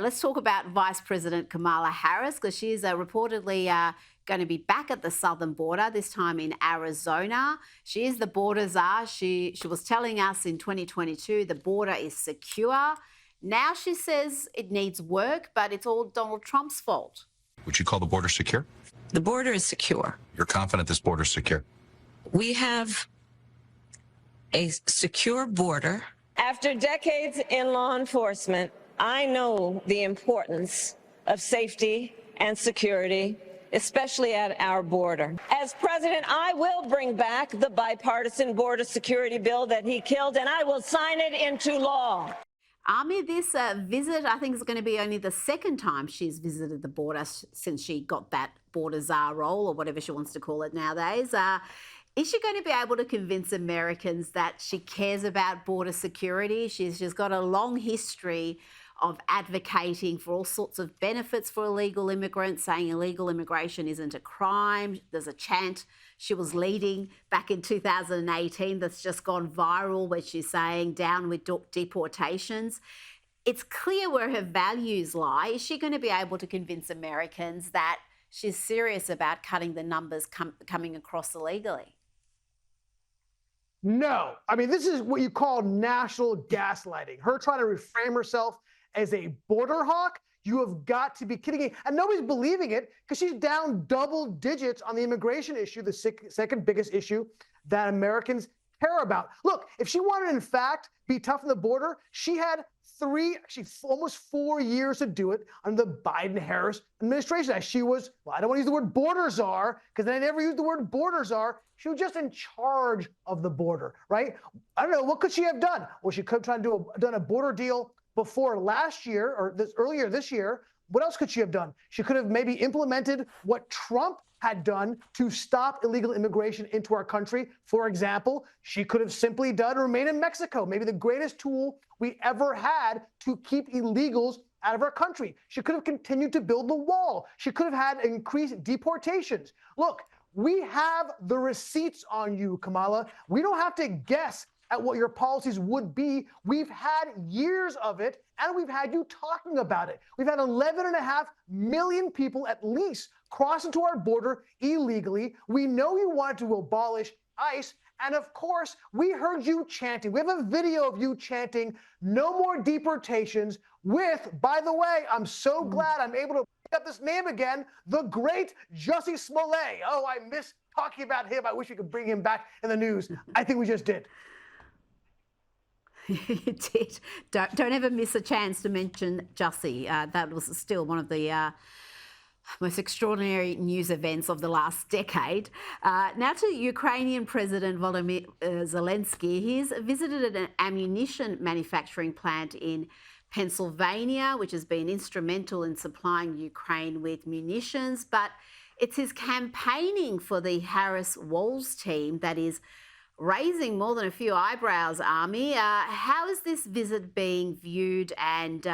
Let's talk about Vice President Kamala Harris, because she is reportedly going to be back at the southern border, this time in Arizona. She is the border czar. She was telling us in 2022 the border is secure. Now she says it needs work, but it's all Donald Trump's fault. Would you call the border secure? The border is secure. You're confident this border is secure? We have a secure border. After decades in law enforcement, I know the importance of safety and security, especially at our border. As president, I will bring back the bipartisan border security bill that he killed, and I will sign it into law. Ami, this visit, I think, is going to be only the second time she's visited the border since she got that border czar role, or whatever she wants to call it nowadays. Is she going to be able to convince Americans that she cares about border security? She's got a long history of advocating for all sorts of benefits for illegal immigrants, saying illegal immigration isn't a crime. There's a chant she was leading back in 2018 that's just gone viral, where she's saying down with deportations. It's clear where her values lie. Is she going to be able to convince Americans that she's serious about cutting the numbers coming across illegally? No. I mean, this is what you call national gaslighting. Her trying to reframe herself as a border hawk. You have got to be kidding me. And nobody's believing it because she's down double digits on the immigration issue, the second biggest issue that Americans care about. Look, if she wanted, in fact, be tough on the border, she had almost 4 years to do it under the Biden-Harris administration. As she was, well, I don't want to use the word border czar because I never used the word border czar. She was just in charge of the border, right? I don't know, what could she have done? Well, she could have tried to done a border deal before last year or earlier this year. What else could she have done? She could have maybe implemented what Trump had done to stop illegal immigration into our country. For example, she could have simply done remain in Mexico, maybe the greatest tool we ever had to keep illegals out of our country. She could have continued to build the wall. She could have had increased deportations. Look, we have the receipts on you, Kamala. We don't have to guess at what your policies would be. We've had years of it, and we've had you talking about it. We've had 11.5 million people at least cross into our border illegally. We know you wanted to abolish ICE, and of course, we heard you chanting. We have a video of you chanting, "No more deportations," with, by the way, I'm so glad I'm able to pick up this name again, the great Jussie Smollett. Oh, I miss talking about him. I wish we could bring him back in the news. I think we just did. You did. Don't ever miss a chance to mention Jussie. That was still one of the most extraordinary news events of the last decade. Now to Ukrainian President Volodymyr Zelensky. He's visited an ammunition manufacturing plant in Pennsylvania, which has been instrumental in supplying Ukraine with munitions. But it's his campaigning for the Harris-Walz team that is raising more than a few eyebrows, Ami. How is this visit being viewed, and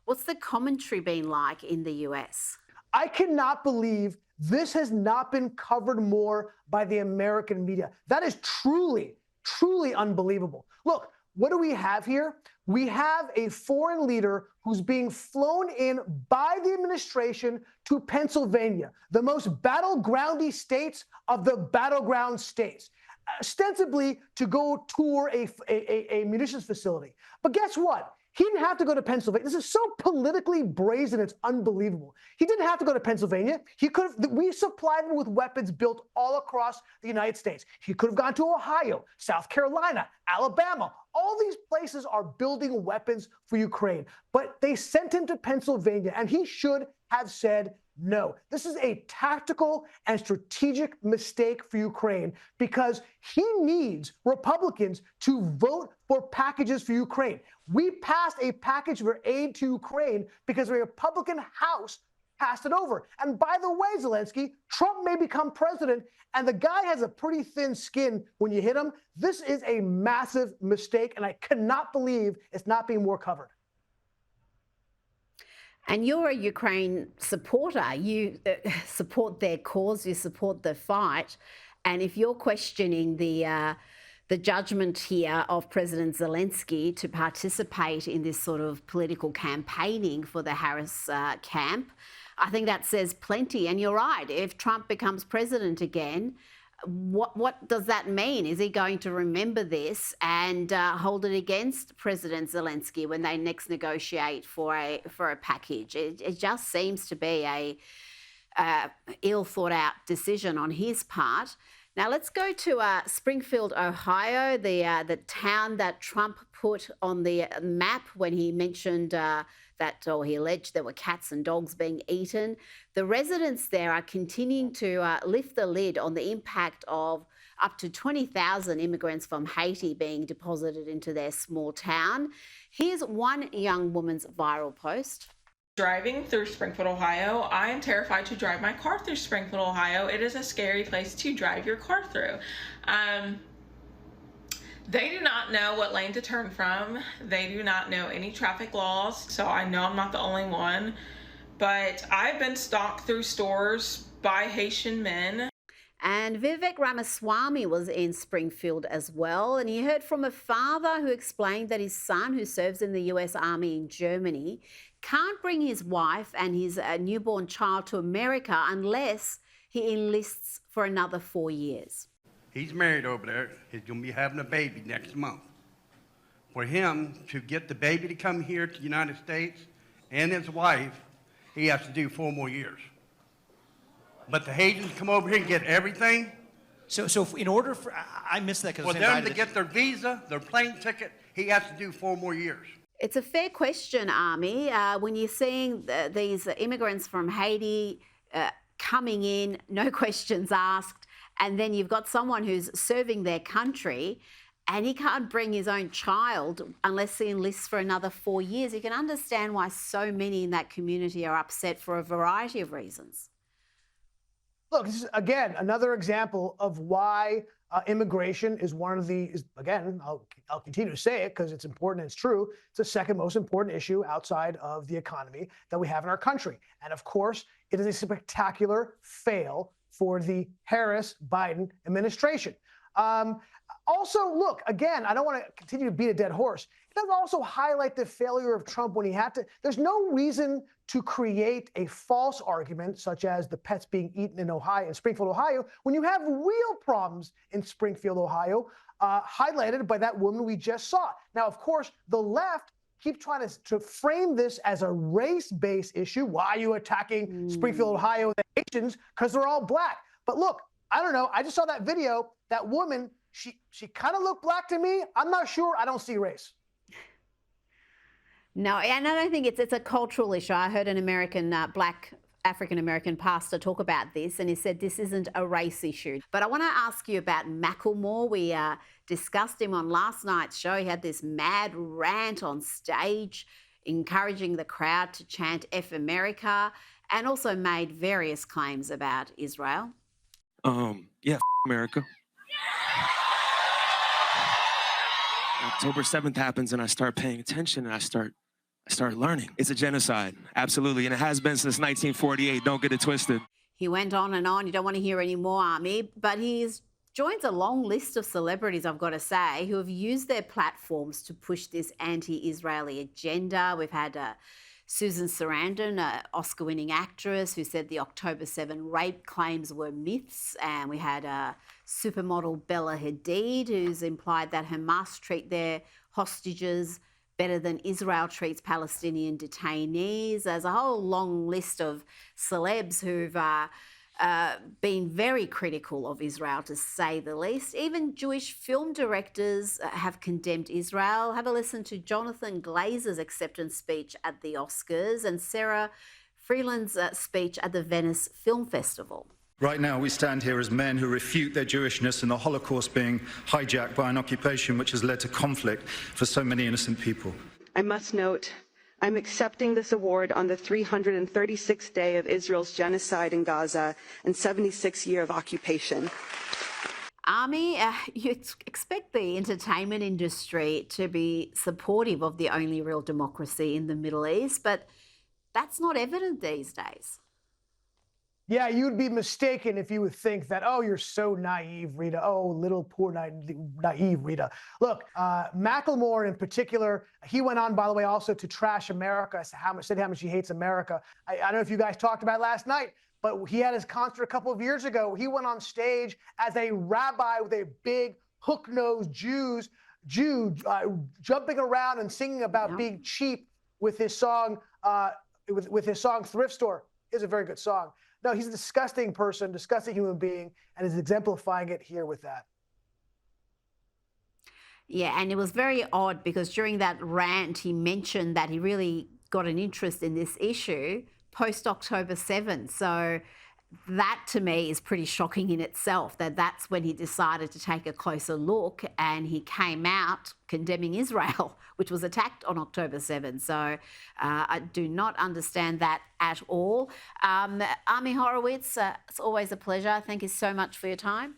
what's the commentary been like in the US? I cannot believe this has not been covered more by the American media. That is truly, truly unbelievable. Look, what do we have here? We have a foreign leader who's being flown in by the administration to Pennsylvania, the most battlegroundy states of the battleground states, ostensibly to go tour a munitions facility. But guess what? He didn't have to go to Pennsylvania. This is so politically brazen, it's unbelievable. He didn't have to go to Pennsylvania. He could have, we supply them with weapons built all across the United States. He could have gone to Ohio, South Carolina, Alabama. All these places are building weapons for Ukraine. But they sent him to Pennsylvania, and he should have said no. This is a tactical and strategic mistake for Ukraine because he needs Republicans to vote for packages for Ukraine. We passed a package for aid to Ukraine because the Republican House passed it over. And by the way, Zelensky, Trump may become president, and the guy has a pretty thin skin when you hit him. This is a massive mistake, and I cannot believe it's not being more covered. And you're a Ukraine supporter. You support their cause, you support the fight. And if you're questioning the the judgment here of President Zelensky to participate in this sort of political campaigning for the Harris camp. I think that says plenty. And you're right, if Trump becomes president again, what does that mean? Is he going to remember this and hold it against President Zelensky when they next negotiate for a package? It just seems to be a ill thought out decision on his part. Now let's go to Springfield, Ohio, the town that Trump put on the map when he mentioned he alleged there were cats and dogs being eaten. The residents there are continuing to lift the lid on the impact of up to 20,000 immigrants from Haiti being deposited into their small town. Here's one young woman's viral post. Driving through Springfield, Ohio, I am terrified to drive my car through Springfield, Ohio. It is a scary place to drive your car through. They do not know what lane to turn from. They do not know any traffic laws, so I know I'm not the only one. But I've been stalked through stores by Haitian men. And Vivek Ramaswamy was in Springfield as well. And he heard from a father who explained that his son, who serves in the US Army in Germany, can't bring his wife and his newborn child to America unless he enlists for another 4 years. He's married over there. He's going to be having a baby next month. For him to get the baby to come here to the United States and his wife, he has to do 4 more years. But the Haitians come over here and get everything. So in order for, I missed that because for them to get their visa, their plane ticket, he has to do 4 more years. It's a fair question, Ami. When you're seeing these immigrants from Haiti coming in, no questions asked, and then you've got someone who's serving their country and he can't bring his own child unless he enlists for another 4 years, you can understand why so many in that community are upset for a variety of reasons. Look, this is, again, another example of why immigration is one of the, again, I'll continue to say it because it's important and it's true, it's the second most important issue outside of the economy that we have in our country. And of course, it is a spectacular fail for the Harris-Biden administration. Also, look, again, I don't want to continue to beat a dead horse. It does also highlight the failure of Trump when he had to. There's no reason to create a false argument, such as the pets being eaten in Ohio, in Springfield, Ohio, when you have real problems in Springfield, Ohio, highlighted by that woman we just saw. Now, of course, the left keep trying to frame this as a race-based issue. Why are you attacking Springfield, Ohio, and the Haitians? Because they're all black. But look, I don't know. I just saw that video. That woman, she kind of looked black to me. I'm not sure. I don't see race. No, and I don't think it's a cultural issue. I heard an American, black African-American pastor talk about this, and he said this isn't a race issue. But I want to ask you about Macklemore. We discussed him on last night's show. He had this mad rant on stage, encouraging the crowd to chant F America, and also made various claims about Israel. Yeah, America. October 7th happens and I start paying attention and I start learning. It's a genocide, absolutely, and it has been since 1948. Don't get it twisted. He went on and on. You don't want to hear any more, Ami, but he's joins a long list of celebrities, I've got to say, who have used their platforms to push this anti-Israeli agenda. We've had Susan Sarandon, an Oscar-winning actress, who said the October 7 rape claims were myths. And we had supermodel Bella Hadid, who's implied that Hamas treat their hostages better than Israel treats Palestinian detainees. There's a whole long list of celebs who've been very critical of Israel, to say the least. Even Jewish film directors have condemned Israel. Have a listen to Jonathan Glazer's acceptance speech at the Oscars and Sarah Freeland's speech at the Venice Film Festival. Right now, we stand here as men who refute their Jewishness and the Holocaust being hijacked by an occupation which has led to conflict for so many innocent people. I must note, I'm accepting this award on the 336th day of Israel's genocide in Gaza and 76th year of occupation. Ami, you expect the entertainment industry to be supportive of the only real democracy in the Middle East, but that's not evident these days. Yeah, you'd be mistaken if you would think that, oh, you're so naive, Rita. Oh, little poor naive Rita. Look, Macklemore in particular, he went on, by the way, also to trash America, said how much he hates America. I don't know if you guys talked about it last night, but he had his concert a couple of years ago. He went on stage as a rabbi with a big hook-nosed Jew jumping around and singing about being cheap with his song, Thrift Store. It's a very good song. No, he's a disgusting person, disgusting human being, and is exemplifying it here with that. Yeah, and it was very odd because during that rant, he mentioned that he really got an interest in this issue post-October 7. So that to me is pretty shocking in itself, that's when he decided to take a closer look and he came out condemning Israel, which was attacked on October 7. So I do not understand that at all. Ami Horowitz, it's always a pleasure. Thank you so much for your time.